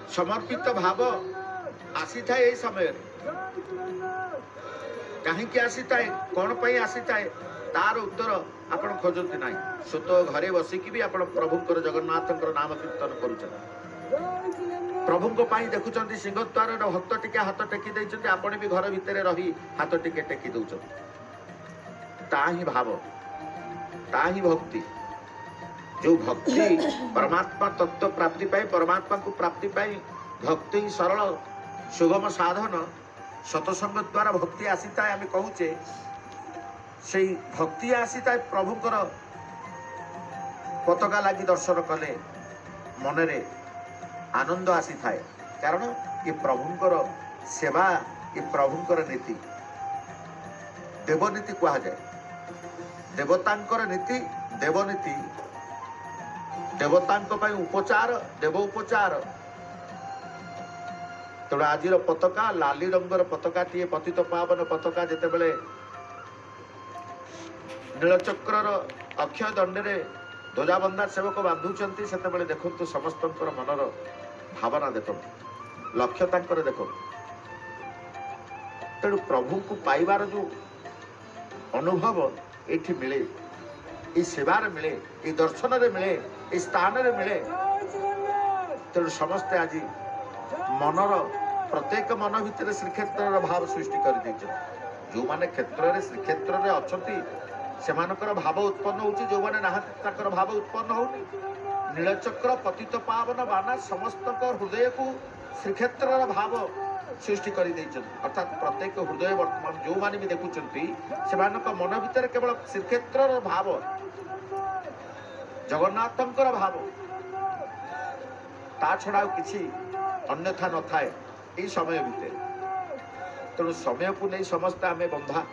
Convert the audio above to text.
समर्पित भाव आसी थाए ए समय कहीं आसी थाए कौन पाई आसी थाए तार उत्तर आपण खोजती ना स्वत घरे बसिकी भी आपण प्रभुंकर जगन्नाथ नाम कीर्तन करुछन प्रभु को पाई देखुचंती सिंहद्वार भक्त टिके हाथ टेकी देइचंती आपण भी घर भितर रही हाथ टिके टेकी दउचंती ताही भाव ताही भक्ति जो भक्ति परमात्मा तत्व प्राप्ति पाई परमात्मा को प्राप्ति पाई भक्ति सरल सुगम साधन सतसंग द्वारा भक्ति आसी थाए आम कहूचे से भक्ति आसी थाए प्रभुंकर पताका लगी दर्शन कले मनरे आनंद आसी थाए कारण ये प्रभुंकर सेवा ये प्रभुंकर नीति देवनीति कहा जाए देवतांकर नीति देवनीति देवतांक पाई उपचार देव उपचार तेणु आज पताका लाली रंगर पताका टी पतित पावन पताका जिते बड़े नीलचक्र अक्षय दंडे ध्वजाबंधा सेवक बांधुंट से देखु समस्त मनर भावना देख लक्ष्य तांकर देख तेणु प्रभु को पाइबार जो अनुभव ये मिले ये सेवार मिले ये दर्शन मिले ये स्थान मिले तेणु समस्ते आज मनर प्रत्येक मन भितर श्रीक्षेत्र भाव सृष्टि कर जो माने क्षेत्र में श्रीक्षेत्र में अच्छा से भाव उत्पन्न होची जो माने नाहर भाव उत्पन्न हो नीलचक्र पतित पावन बाना समस्त हृदय को श्रीक्षेत्र भाव सृष्टि कर अर्थात प्रत्येक हृदय वर्तमान जो माने भी देखुंट से मन भितर केवल श्रीक्षेत्र भाव जगन्नाथंकर भाव ता छड़ा किसी अन्यथा न थाए ये समय भितर तेणु समय को नहीं समस्त आम बंधा